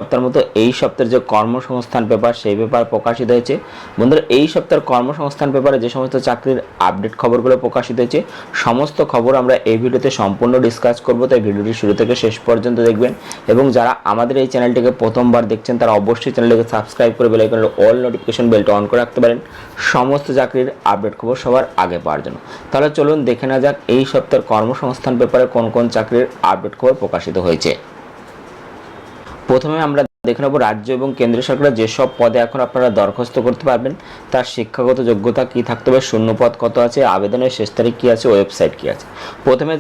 সপ্তাহের মতো এই সপ্তাহের যে কর্মসংস্থান পেপার সেই পেপার প্রকাশিত হয়েছে। বন্ধুরা, এই সপ্তাহের কর্মসংস্থান পেপারে যে সমস্ত চাকরির আপডেট খবরগুলো প্রকাশিত হয়েছে সমস্ত খবর আমরা এই ভিডিওতে সম্পূর্ণ ডিসকাস করব, তাই ভিডিওটি শুরু থেকে শেষ পর্যন্ত দেখবেন। এবং যারা আমাদের এই চ্যানেলটিকে প্রথমবার দেখছেন তারা অবশ্যই চ্যানেলটিকে সাবস্ক্রাইব করে বেল আইকনের অল নোটিফিকেশন বেলটা অন করে রাখতে পারেন সমস্ত চাকরির আপডেট খবর সবার আগে পাওয়ার জন্য। তাহলে চলুন দেখে নেওয়া যাক এই সপ্তাহের কর্মসংস্থান পেপারে কোন কোন চাকরির আপডেট খবর প্রকাশিত হয়েছে। প্রথমে আমরা দেখে নেব রাজ্য এবং কেন্দ্রীয় সরকারের যেসব পদে এখন আপনারা দরখাস্ত করতে পারবেন তার শিক্ষাগত যোগ্যতা কী থাকতে হবে, শূন্যপদ কত আছে, আবেদনের শেষ তারিখ কী আছে, ওয়েবসাইট কী আছে। প্রথমে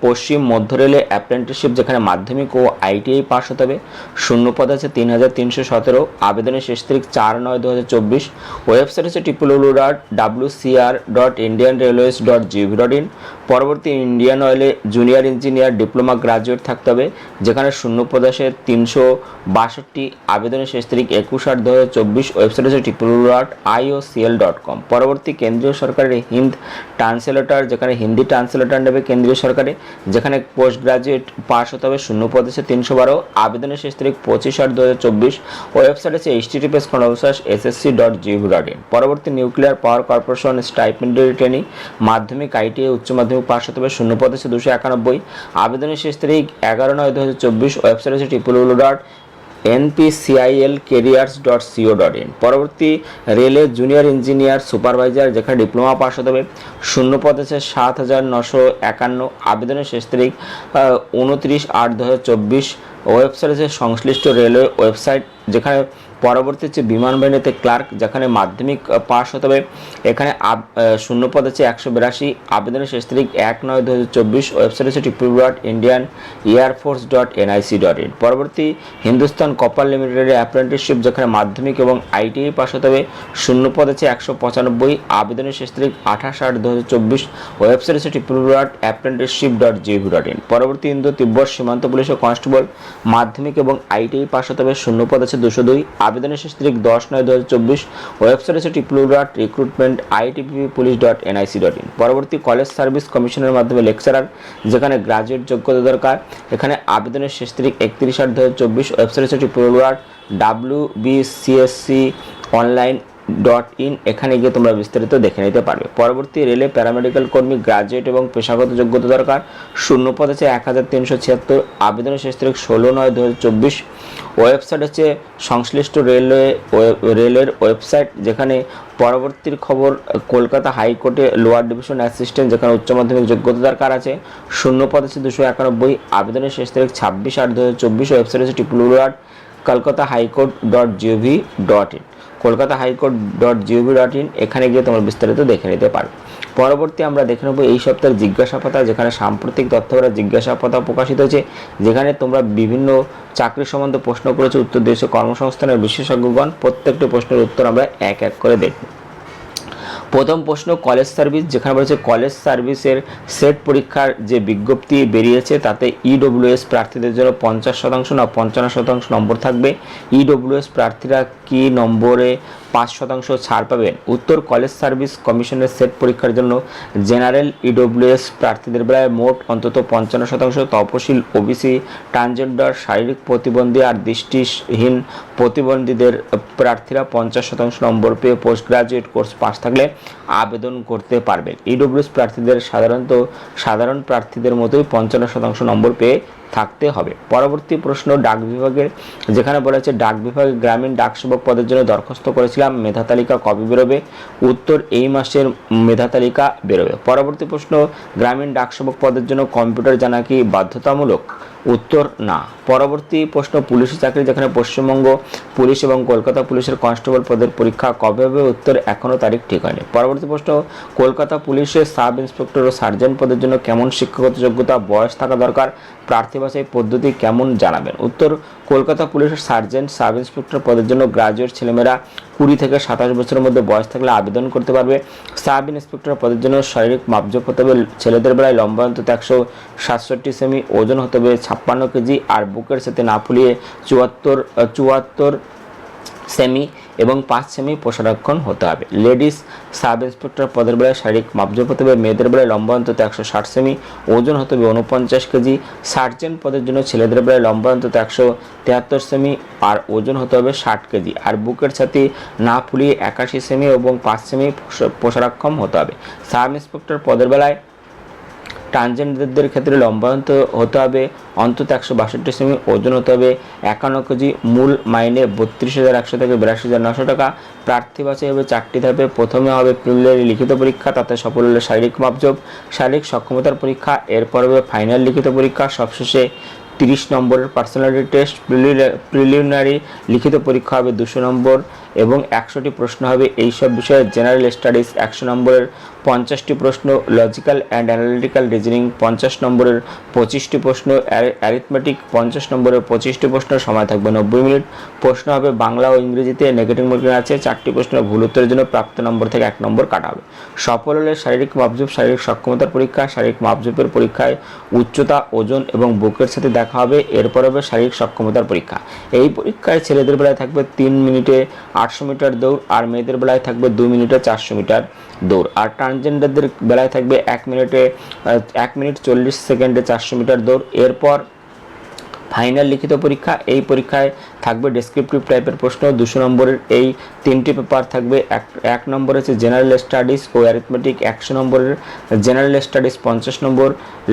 পশ্চিম মধ্য রেলে অ্যাপ্রেন্টিসশিপ যেখানে মাধ্যমিক ও আইটিআই পাস হতে হবে, শূন্যপদ আছে 3317, আবেদনের শেষ তারিখ 4/9/2024, ওয়েবসাইট হচ্ছে www.wcr.indianrailways.gov.in। পরবর্তী ইন্ডিয়ান অয়েলে জুনিয়র ইঞ্জিনিয়ার ডিপ্লোমা গ্রাজুয়েট থাকতে হবে যেখানে শূন্যপদ আছে 362, আবেদনের শেষ তারিখ 21/8/2024, ওয়েবসাইট হচ্ছে www.iocl.com। পরবর্তী কেন্দ্রীয় সরকারের হিন্দ ট্রান্সলেটর যেখানে হিন্দি ট্রান্সলেটর নেবে কেন্দ্রীয় সরকারে যেখানে পোস্ট গ্রাজুয়েট পাস হতে হবে, শূন্যপদ আছে 312, আবেদনের শেষ তারিখ 25/8/2024, ওয়েবসাইট আছে https://ssc.gov.in। পরবর্তী নিউক্লিয়ার পাওয়ার কর্পোরেশন স্টাইপেন্ডারি ট্রেনিং মাধ্যমিক আইটিআই উচ্চ মাধ্যমিক পাস হতে হবে, শূন্যপদ আছে 291, আবেদনের শেষ তারিখ 11/9/2024, ওয়েবসাইট আছে www.npcilcareers.co.in। পরবর্তী রেলে জুনিয়র ইঞ্জিনিয়ার সুপারভাইজার যেখানে ডিপ্লোমা পাস হতে হবে, শূন্যপদ আছে 7951, আবেদনের শেষ তারিখ 29/8/2024, ওয়েবসাইট আছে সংশ্লিষ্ট রেলওয়ে ওয়েবসাইট যেখানে পরবর্তী হচ্ছে বিমান বাহিনীতে ক্লার্ক যেখানে মাধ্যমিক পাস হতে হবে, এখানে শূন্যপদ আছে 182, আবেদনের শেষ তারিখ 1/9/2024, ওয়েবসাইট হচ্ছে www.indianearforce.nic.in। পরবর্তী হিন্দুস্তান কপার লিমিটেডের অ্যাপ্রেন্টিসশিপ যেখানে মাধ্যমিক এবং আইটিআই পাস হতে হবে, শূন্যপদ আছে 195, আবেদনের শেষ তারিখ 28/8/2024, ওয়েবসাইট হচ্ছে www.apprenticeship.gov.in। পরবর্তী ইন্দো তিব্বত সীমান্ত পুলিশের কনস্টেবল মাধ্যমিক এবং আইটিআই পাস হতে হবে, শূন্যপদ আছে 202, আবেদনের শেষ তারিখ 10/9/2024, ওয়েবসাইট আছে www.recruitment.itpppolice.nic.in। পরবর্তী কলেজ সার্ভিস কমিশনের মাধ্যমে লেকচারার যেখানে গ্রাজুয়েট যোগ্যতা দরকার, এখানে আবেদনের শেষ তারিখ 31/8/2024, ওয়েবসাইট আছে www.wbcsconline.in, এখানে গিয়ে তোমরা বিস্তারিত দেখে নিতে পারবে। পরবর্তী রেলে প্যারামেডিক্যাল কর্মী গ্রাজুয়েট এবং পেশাগত যোগ্যতা দরকার, শূন্যপদ আছে 1376, আবেদনের শেষ তারিখ 16/9/2024, ওয়েবসাইট হচ্ছে সংশ্লিষ্ট রেলের ওয়েবসাইট যেখানে পরবর্তীর খবর কলকাতা হাইকোর্টে লোয়ার ডিভিশন অ্যাসিস্ট্যান্ট যেখানে উচ্চ মাধ্যমিক যোগ্যতা দরকার আছে, শূন্যপদ আছে 291, আবেদনের শেষ তারিখ 26/8/2024, ওয়েবসাইট হচ্ছে www.kolkatahighcourt.gov.in, kolkatahighcourt.gov.in, এখানে গিয়ে তোমরা বিস্তারিত দেখে নিতে পারো। পরবর্তী আমরা দেখে নেব এই সপ্তাহের জিজ্ঞাসাপাতা যেখানে সাম্প্রতিক তথ্যভরা জিজ্ঞাসাপাতা প্রকাশিত হয়েছে যেখানে তোমরা বিভিন্ন চাকরি সম্বন্ধে প্রশ্ন করেছে, উত্তর দিয়েছে কর্মসংস্থানের বিশেষজ্ঞগণ। প্রত্যেকটি প্রশ্নের উত্তর আমরা এক এক করে দেখব। প্রথম প্রশ্ন কলেজ সার্ভিস যেখানে বলেছে কলেজ সার্ভিসের সেট পরীক্ষার যে বিজ্ঞপ্তি বেরিয়েছে তাতে ইডব্লিউএস প্রার্থীদের জন্য 50% না 55% নম্বর থাকবে। ইডব্লিউএস প্রার্থীরা কি নম্বরে 5% ছাড় পাবেন? উত্তর কলেজ সার্ভিস কমিশনের সেট পরীক্ষার জন্য জেনারেল ইডব্লিউএস প্রার্থীদের বেলায় মোট অন্তত 55%, তপশিল ওবিসি ট্রান্সজেন্ডার শারীরিক প্রতিবন্ধী আর দৃষ্টিহীন প্রতিবন্ধীদের প্রার্থীরা 50% নম্বর পেয়ে পোস্ট গ্রাজুয়েট কোর্স পাস থাকলে আবেদন করতে পারবেন। ইডব্লিউএস প্রার্থীদের সাধারণ প্রার্থীদের মতোই 55% নম্বর পেয়ে থাকতে হবে। পরবর্তী প্রশ্ন ডাক বিভাগের যেখানে বলেছে ডাক বিভাগে গ্রামীণ ডাকসেবক পদের জন্য দরখাস্ত করেছিলাম, মেধা তালিকা কবে বেরোবে? উত্তর এই মাসের মেধা তালিকা বেরোবে। পরবর্তী প্রশ্ন গ্রামীণ ডাকসেবক পদের জন্য কম্পিউটার জানা কি বাধ্যতামূলক? উত্তর না। পরবর্তী প্রশ্ন পুলিশি চাকরি যেখানে পশ্চিমবঙ্গ পুলিশ এবং কলকাতা পুলিশের কনস্টেবল পদের পরীক্ষা কবে হবে? উত্তর এখনও তারিখ ঠিক হয়নি। পরবর্তী প্রশ্ন কলকাতা পুলিশের সাব ইন্সপেক্টর ও সার্জেন্ট পদের জন্য কেমন শিক্ষাগত যোগ্যতা বয়স থাকা দরকার? প্রার্থী বাছাই পদ্ধতি কেমন জানাবেন? উত্তর কলকাতা পুলিশের সার্জেন্ট সাব ইন্সপেক্টর পদের জন্য গ্রাজুয়েট ছেলেমেয়েরা 20 থেকে 27 বছরের মধ্যে বয়স থাকলে আবেদন করতে পারবে। সাব ইন্সপেক্টর পদের জন্য শারীরিক মাপজোক হতে হবে ছেলেদের বেলায় লম্বা অন্তত 167 সেমি, ওজন হতে হবে 56 কেজি আর বুকের সাথে না ফুলিয়ে 74 সেমি। এবং 5 সেমি পোশারক্ষণ হতে হবে। লেডিস সাব ইন্সপেক্টর পদের বেলায় শারীরিক মাপজোপ হতে হবে। মেয়েদের বেলায় লম্বা অন্তত 160 সেমি, ওজন হতে হবে 49 কেজি। সার্জেন্ট পদের জন্য ছেলেদের বেলায় লম্বা অন্তত 173 সেমি আর ওজন হতে হবে 60 কেজি। আর বুকের ছাতি না ফুলিয়ে 81 সেমি এবং 5 সেমি পোশারক্ষম হতে হবে। সাব ইন্সপেক্টর পদের বেলায় ট্রান্সজেন্ডারদের ক্ষেত্রে লম্বা হতে হবে অন্তত 162 সেমি, ওজন হতে হবে 51 কেজি। মূল মাইনে 32,100 থেকে 82,900 টাকা। প্রার্থী বাছাই হবে 4টি ধাপে। প্রথমে হবে প্রিলিমিনারি লিখিত পরীক্ষা, তাতে সফল হলে শারীরিক মাপজোপ, শারীরিক সক্ষমতার পরীক্ষা। এরপর হবে ফাইনাল লিখিত পরীক্ষা, সবশেষে 30 নম্বরের পার্সোনালিটি টেস্ট। প্রিলিমিনারি লিখিত পরীক্ষা হবে 200 নম্বর এবং 100টি প্রশ্ন হবে এইসব বিষয়ে। জেনারেল স্টাডিজ 100 নম্বরের 50টি প্রশ্ন, লজিক্যাল অ্যান্ড অ্যানালিটিক্যাল রিজনিং 50 নম্বরের 25টি প্রশ্ন, অ্যারিথমেটিক 50 নম্বরের 25টি প্রশ্ন। সময় থাকবে 90 মিনিট। প্রশ্ন হবে বাংলা ও ইংরেজিতে। নেগেটিভ মার্কিং আছে। 4টি প্রশ্নের ভুল উত্তরের জন্য প্রাপ্ত নম্বর থেকে 1 নম্বর কাটা হবে। সফল হলে শারীরিক মাপজোপ, শারীরিক সক্ষমতার পরীক্ষা। শারীরিক মাপজোপের পরীক্ষায় উচ্চতা, ওজন এবং বুকের সাথে দেখা হবে। এরপর হবে শারীরিক সক্ষমতার পরীক্ষা। এই পরীক্ষায় ছেলেদের বেলায় থাকবে 3 মিনিটে 800 মিটার দৌড় আর মেয়েদের বেলায় থাকবে 2 মিনিটে 400 মিটার দৌড়। আর ট্রান্সজেন্ডারদের বেলায় থাকবে 1 মিনিট 40 সেকেন্ডে 400 মিটার দৌড়। এরপর ফাইনাল লিখিত পরীক্ষা। এই পরীক্ষায় থাকবে ডেসক্রিপটিভ টাইপের প্রশ্ন 200 নম্বরের। এই 3টি পেপার থাকবে। এক নম্বর হচ্ছে জেনারেল স্টাডিজ ও অ্যারিথমেটিক 100 নম্বরের, general studies 50 number,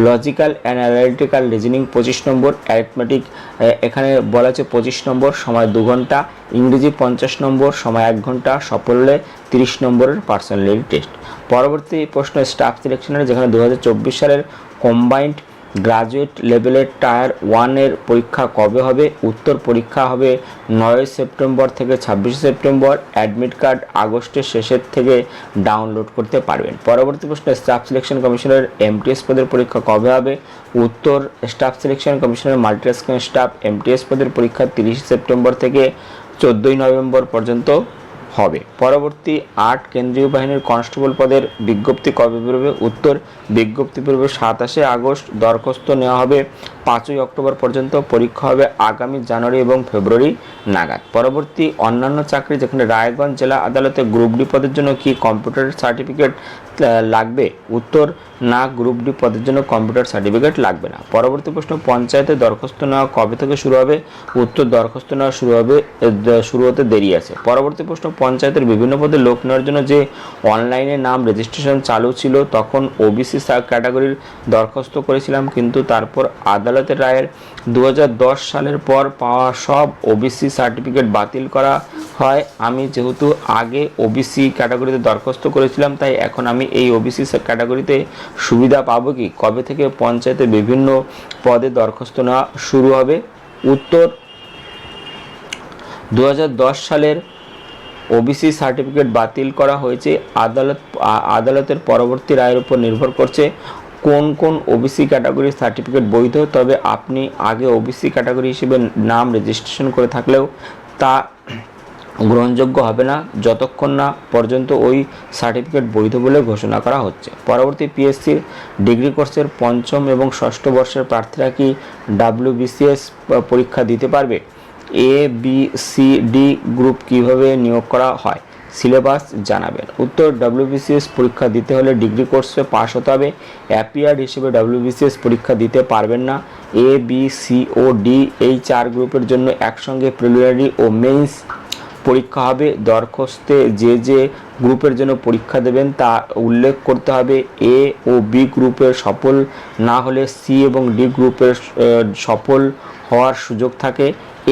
logical and analytical reasoning 25 number, arithmetic এখানে বলা আছে 25 নম্বর, সময় 2 ঘন্টা, ইংরেজি 50 নম্বর, সময় 1 ঘন্টা, সফল হলে 30 নম্বরের পার্সোনালিটি টেস্ট। পরবর্তী প্রশ্ন স্টাফ সিলেকশনের, যেখানে 2024 সালের কম্বাইন্ড গ্রাজুয়েট লেভেলের টায়ার 1 এর পরীক্ষা কবে হবে? উত্তর, পরীক্ষা হবে 9 সেপ্টেম্বর থেকে 26 সেপ্টেম্বর। অ্যাডমিট কার্ড আগস্টের শেষের থেকে ডাউনলোড করতে পারবেন। পরবর্তী প্রশ্ন স্টাফ সিলেকশন কমিশনের এমটিএস পদের পরীক্ষা কবে হবে? উত্তর, স্টাফ সিলেকশন কমিশনের মাল্টিটাস্কিং স্টাফ এমটিএস পদের পরীক্ষা 30 সেপ্টেম্বর থেকে 14 নভেম্বর পর্যন্ত হবে। পরবর্তী 8 কেন্দ্রীয় বাহিনীর কনস্টেবল পদের বিজ্ঞপ্তি কবে বেরোবে? উত্তর, বিজ্ঞপ্তি বেরোবে 27 আগস্ট। দরখাস্ত নেওয়া হবে 5 অক্টোবর পর্যন্ত। পরীক্ষা হবে আগামী জানুয়ারি এবং ফেব্রুয়ারি নাগাদ। পরবর্তী অন্যান্য চাকরি, যেখানে রায়গঞ্জ জেলা আদালতে গ্রুপ ডি পদের জন্য কি কম্পিউটার সার্টিফিকেট লাগবে? উত্তর, না, গ্রুপ ডি পদের জন্য কম্পিউটার সার্টিফিকেট লাগবে না। পরবর্তী প্রশ্ন পঞ্চায়েতে দরখাস্ত নেওয়া কবে থেকে শুরু হবে? উত্তর, দরখাস্ত নেওয়া শুরু হতে দেরি আছে। পরবর্তী প্রশ্ন পঞ্চায়েতের বিভিন্ন পদে লোক নেওয়ার জন্য যে অনলাইনে নাম রেজিস্ট্রেশন চালু ছিল, তখন ওবিসি ক্যাটাগরির দরখাস্ত করেছিলাম, কিন্তু তারপর আদালতের রায়ের 2010 সালের পর পাওয়া সব ওবিসি সার্টিফিকেট বাতিল করা হয়। আমি যেহেতু আগে ওবিসি ক্যাটাগরিতে দরখাস্ত করেছিলাম, তাই এখন আমি এই ওবিসি ক্যাটাগরিতে সুবিধা পাবো কি? কবে থেকে পঞ্চায়েতে বিভিন্ন পদে দরখাস্ত নেওয়া শুরু হবে? উত্তর, 2010 সালের ওবিসি সার্টিফিকেট বাতিল করা হয়েছে। আদালতের পরবর্তী রায়ের উপর নির্ভর করছে কোন কোন ওবিসি ক্যাটাগরির সার্টিফিকেট বৈধ। তবে আপনি আগে ওবিসি ক্যাটাগরি হিসেবে নাম রেজিস্ট্রেশন করে থাকলেও তা গ্রহণযোগ্য হবে না যতক্ষণ না পর্যন্ত ওই সার্টিফিকেট বৈধ বলে ঘোষণা করা হচ্ছে। পরবর্তী পিএসসির ডিগ্রি কোর্সের 5ম এবং 6ষ্ঠ বর্ষের প্রার্থীরা কি WBCS পরীক্ষা দিতে পারবে? এ, বি, সি, ডি গ্রুপ কিভাবে নিয়োগ করা হয়? সিলেবাস জানাবেন। উত্তর, WBCS পরীক্ষা দিতে হলে ডিগ্রি কোর্সে পাস হতে হবে। অ্যাপিয়ার্ড হিসেবে WBCS পরীক্ষা দিতে পারবেন না। এ, বি, সি ও ডি এই 4 গ্রুপের জন্য একসঙ্গে প্রিলিমিনারি ও মেইনস পরীক্ষা হবে। দরখাস্তে যে গ্রুপের জন্য পরীক্ষা দেবেন তা উল্লেখ করতে হবে। এ ও বি গ্রুপের সফল না হলে সি এবং ডি গ্রুপের সফল হওয়ার সুযোগ থাকে।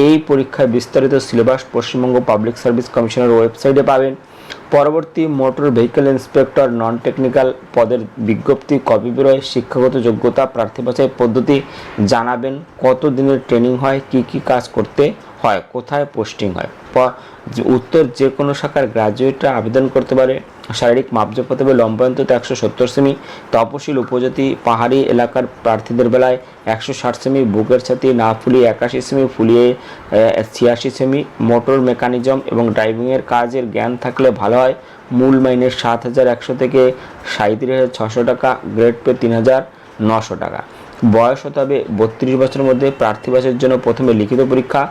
এই পরীক্ষায় বিস্তারিত সিলেবাস পশ্চিমবঙ্গ পাবলিক সার্ভিস কমিশনের ওয়েবসাইটে পাবেন। পরবর্তী motor vehicle inspector non technical পদের বিজ্ঞপ্তি কবে বেরোয়? শিক্ষাগত যোগ্যতা, প্রার্থী বাছাই পদ্ধতি জানাবেন। কত দিনের ট্রেনিং হয়? কি কি কাজ করতে হয়? কোথায় পোস্টিং হয়? উত্তর, যে কোনো শাখার গ্রাজুয়েটরা আবেদন করতে পারে। শারীরিক মাপজোপ হতে হবে লম্বা অন্তত 170 সেমি। তপশিল উপজাতি পাহাড়ি এলাকার প্রার্থীদের বেলায় 160 সেমি। বুকের ছাতি না ফুলিয়ে 81 সেমি, ফুলিয়ে 86 সেমি। মোটর মেকানিজম এবং ড্রাইভিংয়ের কাজের জ্ঞান থাকলে ভালো হয়। মূল মাইনে 7,100 থেকে 37,600 টাকা। গ্রেড পে 3,900 টাকা। বয়স হতে হবে 32 বছরের মধ্যে। প্রার্থী বাছাইয়ের জন্য প্রথমে লিখিত পরীক্ষা,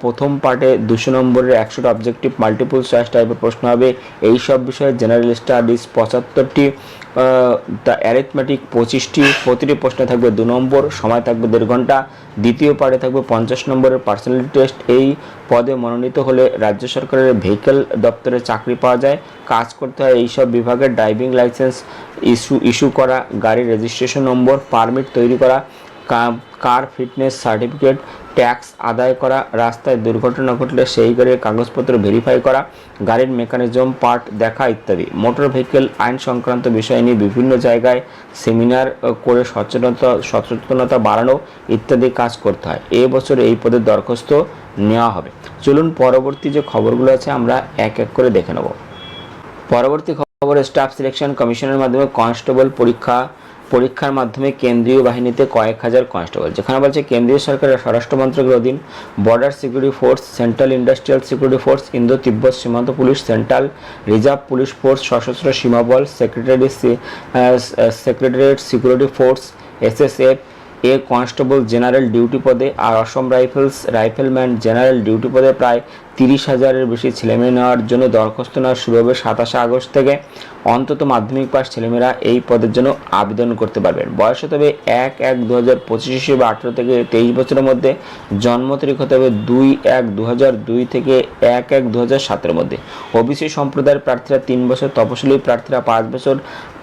প্রথম পার্টে 200 নম্বরের 100টা অবজেক্টিভ মাল্টিপল চয়েস টাইপের প্রশ্ন হবে এই সব বিষয়ে। জেনারেল স্টাডিজ 75টি, দ্য অ্যারিথমেটিক 25টি, প্রতিটি প্রশ্নে থাকবে 2 নম্বর, সময় থাকবে 1.5 ঘন্টা। দ্বিতীয় পার্টে থাকবে 50 নম্বরের পার্সোনালিটি টেস্ট। এই পদে মনোনীত হলে রাজ্য সরকারের ভেহিকেল দপ্তরে চাকরি পাওয়া যায়। কাজ করতে হয় এইসব বিভাগের ড্রাইভিং লাইসেন্স ইস্যু করা, গাড়ির রেজিস্ট্রেশন নম্বর, পারমিট তৈরি করা, কার ফিটনেস সার্টিফিকেট, ট্যাক্স আদায় করা, রাস্তায় দুর্ঘটনা ঘটলে সেই গাড়ির কাগজপত্র ভেরিফাই করা, গাড়ির মেকানিজম পার্ট দেখা ইত্যাদি। মোটর ভেহিকেল আইন সংক্রান্ত বিষয় নিয়ে বিভিন্ন জায়গায় সেমিনার করে সচেতনতা বাড়ানো ইত্যাদি কাজ করতে হয়। এই বছর এই পদের দরখাস্ত নেওয়া হবে। চলুন পরবর্তী যে খবরগুলো আছে আমরা এক এক করে দেখে নেব। পরবর্তী খবর, স্টাফ সিলেকশন কমিশনের মাধ্যমে কনস্টেবল পরীক্ষার মাধ্যমে কেন্দ্রীয় বাহিনীতে কয়েক হাজার কনস্টেবল। যেখানে বলছে কেন্দ্রীয় সরকারের স্বরাষ্ট্র মন্ত্রকের অধীন border security force, central industrial security force, Indo Tibet সীমান্ত police, central reserve police force, Sashastra Seema Bal, secretariat security force, SSF এ কনস্টেবল জেনারেল ডিউটি পদে, আর অসম রাইফেলম্যান জেনারেল ডিউটি পদে প্রায় 30,000-এর বেশি ছেলেমেয়ে নেওয়ার জন্য দরখাস্ত নেওয়া শুরু হবে 27 আগস্ট থেকে। অন্তত মাধ্যমিক পাস ছেলেমেয়েরা এই পদের জন্য আবেদন করতে পারবেন। বয়স হতে হবে 1/1/2025 হিসেবে 18 থেকে 23 বছরের মধ্যে। জন্ম তারিখ হতে হবে 2/1/2002 থেকে 1/1/2007-এর মধ্যে। ওবিসি সম্প্রদায়ের প্রার্থীরা 3 বছর, তপশিলি প্রার্থীরা 5 বছর,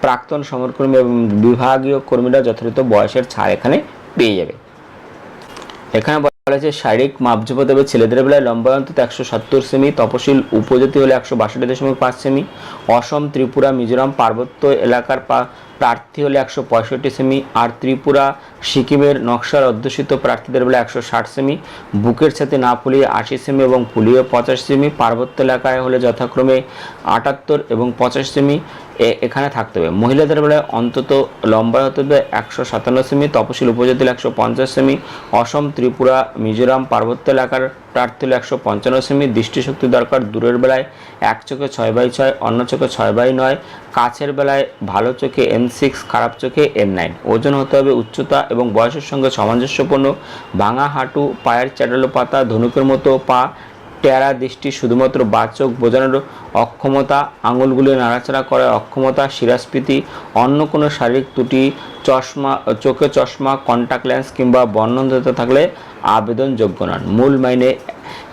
প্রাক্তন সমরকর্মী এবং বিভাগীয় কর্মীরা যথাযথ বয়সের ছাড় এখানে পেয়ে যাবে। এখানে বলা হয়েছে শারীরিক মাপঝোপ হতে হবে ছেলেদের বেলায় লম্বা অন্তত 170 সেমি, তপশিল উপজাতি হলে 162.5 সেমি, অসম, ত্রিপুরা, মিজোরাম পার্বত্য এলাকার প্রার্থী হলে 165 সেমি, আর ত্রিপুরা, সিকিমের নকশার অধ্যুষিত প্রার্থীদের বেলায় 160 সেমি, বুকের সাথে না ফুলিয়ে 80 সেমি এবং ফুলিয়ে 85 সেমি, পার্বত্য এলাকায় হলে যথাক্রমে 78 এবং 50 সেমি এখানে থাকতে হবে। মহিলাদের বেলায় অন্তত লম্বা হতে হবে 157 সেমি, তপশিল উপজাতি 150 সেমি, অসম, ত্রিপুরা, মিজোরাম পার্বত্য এলাকার প্রার্থী হলে 155 সেমি। দৃষ্টিশক্তি দরকার। দূরের বেলায় এক চোখে 6/6, অন্য চোখে 6/9, কাছের বেলায় ভালো চোখে N6, খারাপ চোখে N9। ওজন হতে হবে উচ্চতা এবং বয়সের সঙ্গে সামঞ্জস্যপূর্ণ। ভাঙা হাঁটু, পায়ের চ্যাটালো পাতা, ধনুকের মতো পা, টেরা দৃষ্টি, শুধুমাত্র বাচক বোঝানোর অক্ষমতা, আঙুলগুলি নাড়াচাড়া করার অক্ষমতা, শিরাস্ফীতি, অন্য কোনো শারীরিক ত্রুটি, চোখে চশমা, কন্ট্যাক্ট লেন্স কিংবা বর্ণহীনতা থাকলে আবেদনযোগ্য নন। মূল মাইনে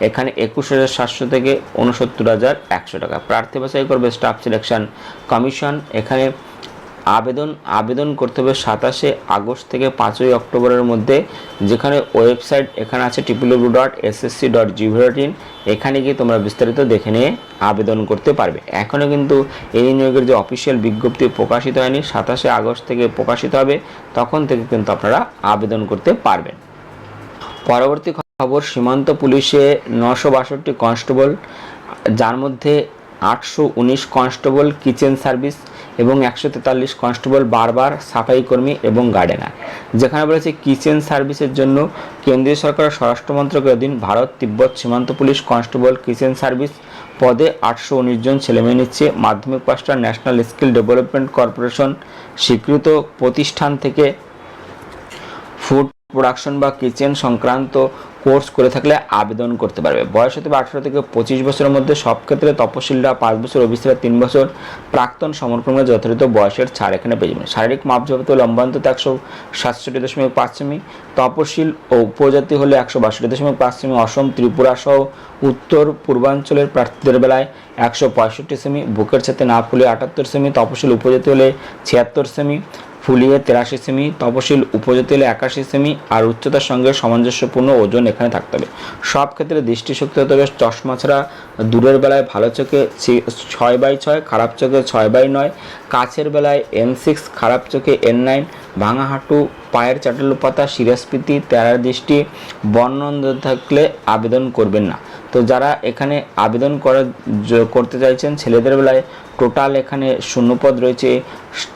এখানে 21,700 থেকে 69,100 টাকা। প্রার্থী বাছাই করবে স্টাফ সিলেকশন কমিশন। এখানে আবেদন করতে হবে 27 আগস্ট থেকে 5 অক্টোবরের মধ্যে। যেখানে ওয়েবসাইট এখানে আছে www.ssc.gov.in। এখানে গিয়ে তোমরা বিস্তারিত দেখে নিয়ে আবেদন করতে পারবে। এখনও কিন্তু এই নিয়োগের যে অফিসিয়াল বিজ্ঞপ্তি প্রকাশিত হয়নি, 27 আগস্ট থেকে প্রকাশিত হবে, তখন থেকে কিন্তু আপনারা আবেদন করতে পারবেন। পরবর্তী খবর, সীমান্ত পুলিশে 962 কনস্টেবল, যার মধ্যে 819 কনস্টেবল কিচেন সার্ভিস এবং 143 কনস্টেবল বারবার সাফাই কর্মী এবং গার্ডেনার। যেখানে বলেছে কিচেন সার্ভিসের জন্য কেন্দ্রীয় সরকারের স্বরাষ্ট্র মন্ত্রকের অধীন ভারত তিব্বত সীমান্ত পুলিশ কনস্টেবল কিচেন সার্ভিস পদে 819 জন ছেলেমেয়ে নিচ্ছে। মাধ্যমিক পাসটা ন্যাশনাল স্কিল ডেভেলপমেন্ট কর্পোরেশন স্বীকৃত প্রতিষ্ঠান থেকে ফুড প্রোডাকশন বা কিচেন সংক্রান্ত কোর্স করে থাকলে আবেদন করতে পারবে। বয়স হতে হবে 18 থেকে 25 বছরের মধ্যে। সব ক্ষেত্রে তপশিলরা 5 বছর, ওবিসিরা 3 বছর, প্রাক্তন সমরকর্মীরা যথাযথ বয়সের ছাড় এখানে পেয়ে যাবেন। শারীরিক মাপঝোপ হতে লম্বা অন্তত 167.5 সেমি, তপশিল ও উপজাতি হলে 162.5 সেমি, অসম, ত্রিপুরা সহ উত্তর পূর্বাঞ্চলের প্রার্থীদের বেলায় 165 সেমি, বুকের সাথে না ফুলিয়ে 78 সেমি, তপশিল উপজাতি হলে 76 সেমি, ফুলিয়ে 83 সেমি, তপশিল উপজাতি হলে 81 সেমি, আর উচ্চতার সঙ্গে সামঞ্জস্যপূর্ণ ওজন এখানে থাকতে হবে। সব ক্ষেত্রে দৃষ্টিশক্তি হতে হবে চশমা ছাড়া। দূরের বেলায় ভালো চোখে 6/6, খারাপ চোখে 6/9, কাছের বেলায় N6, খারাপ চোখে N9, ভাঙা হাঁটু, পায়ের চাটালো পাতা, শিরাস্ফীতি, তেরা দৃষ্টি, বর্ণহীনতা থাকলে আবেদন করবেন না। তো যারা এখানে আবেদন করতে চাইছেন, ছেলেদের বেলায় টোটাল এখানে শূন্যপদ রয়েছে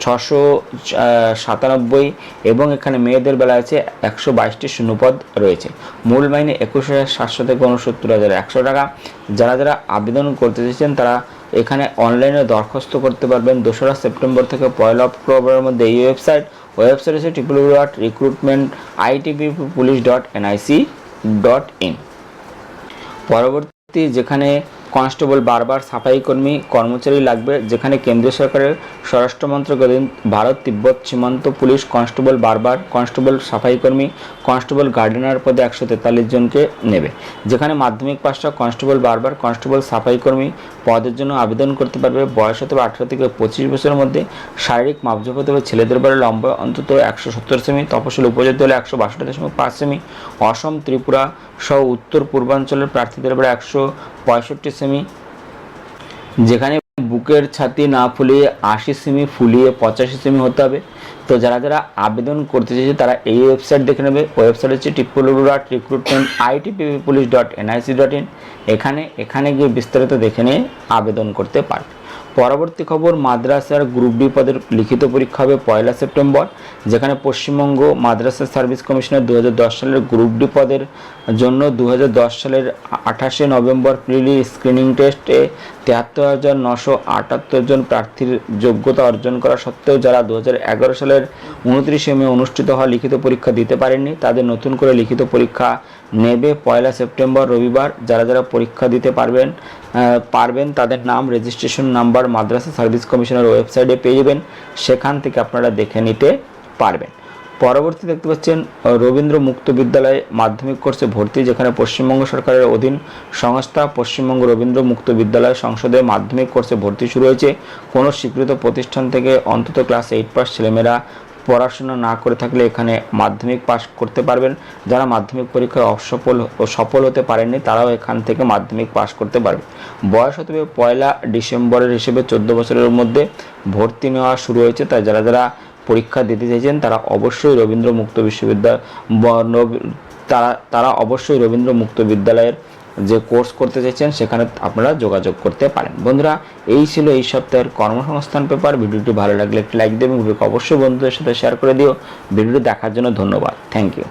697 এবং এখানে মেয়েদের বেলায় আছে 122টি শূন্যপদ রয়েছে। মূল মাইনে 21,700 থেকে 69,100 টাকা। যারা আবেদন করতে চাইছেন তারা এখানে অনলাইনে দরখাস্ত করতে পারবেন 2রা সেপ্টেম্বর থেকে 1 অক্টোবরের মধ্যে। এই ওয়েবসাইট হচ্ছে www.recruitmentitbpolice.nic.in। পরবর্তী যেখানে কনস্টেবল বারবার সাফাই কর্মী কর্মচারী লাগবে, যেখানে কেন্দ্রীয় সরকারের স্বরাষ্ট্র মন্ত্রক অধীন ভারত তিব্বত সীমান্ত পুলিশ কনস্টেবল বারবার, কনস্টেবল সাফাই কর্মী, কনস্টেবল গার্ডেনার পদে 143 জনকে নেবে। যেখানে মাধ্যমিক পাশটা কনস্টেবল বারবার, কনস্টেবল সাফাই কর্মী পদের জন্য আবেদন করতে পারবে। বয়স হতে হবে 18 থেকে 25 বছরের মধ্যে। শারীরিক মাপযোগ হতে হবে ছেলেদের বেলা লম্বা অন্তত 170 সেমি, তপশিলি উপজাতি হলে 162.5 সেমি, অসম ত্রিপুরা সহ উত্তর পূর্বাঞ্চলের প্রার্থীদের বেলা 165 সেমি। যেখানে বুকের ছাতি না ফুলিয়ে 80 সেমি, ফুলিয়ে 85 সেমি হতে হবে। তো যারা যারা আবেদন করতে চাইছে তারা এই ওয়েবসাইট দেখে নেবে। ওয়েবসাইট হচ্ছে www.recruitmentitppolice.nic.in। এখানে গিয়ে বিস্তারিত দেখে নিয়ে আবেদন করতে পারবে। পরবর্তী খবর, মাদ্রাসার গ্রুপ ডি পদের লিখিত পরীক্ষা হবে 1 সেপ্টেম্বর। যেখানে পশ্চিমবঙ্গ মাদ্রাসা সার্ভিস কমিশনের 2010 সালের গ্রুপ ডি পদের জন্য 2010 সালের 28 নভেম্বর প্রিলি স্ক্রিনিং টেস্টে 73,978 জন প্রার্থীর যোগ্যতা অর্জন করা সত্ত্বেও যারা 2011 সালের 29 মে অনুষ্ঠিত হওয়া লিখিত পরীক্ষা দিতে পারেননি তাদের নতুন করে লিখিত পরীক্ষা নেবে 1 সেপ্টেম্বর রবিবার। যারা যারা পরীক্ষা দিতে পারবেন তাদের নাম, রেজিস্ট্রেশন নাম্বার মাদ্রাসা সার্ভিস কমিশনের ওয়েবসাইটে পেয়ে যাবেন, সেখান থেকে আপনারা দেখে নিতে পারবেন। পরবর্তী দেখতে পাচ্ছেন রবীন্দ্র মুক্ত বিদ্যালয়ে মাধ্যমিক কোর্সে ভর্তি। যেখানে পশ্চিমবঙ্গ সরকারের অধীন সংস্থা পশ্চিমবঙ্গ রবীন্দ্র মুক্ত বিদ্যালয় সংসদে মাধ্যমিক কোর্সে ভর্তি শুরু হয়েছে। কোনো স্বীকৃত প্রতিষ্ঠান থেকে অন্তত ক্লাস 8 পাস ছেলেমেয়েরা পড়াশোনা না করে থাকলে এখানে মাধ্যমিক পাস করতে পারবেন। যারা মাধ্যমিক পরীক্ষায় সফল হতে পারেননি তারাও এখান থেকে মাধ্যমিক পাস করতে পারবে। বয়স হতে হবে 1 ডিসেম্বরের হিসেবে 14 বছরের মধ্যে ভর্তি নেওয়া শুরু হয়েছে। তাই যারা যারা পরীক্ষা দিতে চাইছেন তারা অবশ্যই রবীন্দ্র মুক্ত বিদ্যালয়ের যে কোর্স করতে চাইছেন সেখানে আপনারা যোগাযোগ করতে পারেন। বন্ধুরা, এই ছিল এই সপ্তাহের কর্মসংস্থান পেপার। ভিডিওটি ভালো লাগলে একটি লাইক দেবেন, ভিডিওকে অবশ্যই বন্ধুদের সাথে শেয়ার করে দিও। ভিডিওটি দেখার জন্য ধন্যবাদ। Thank you.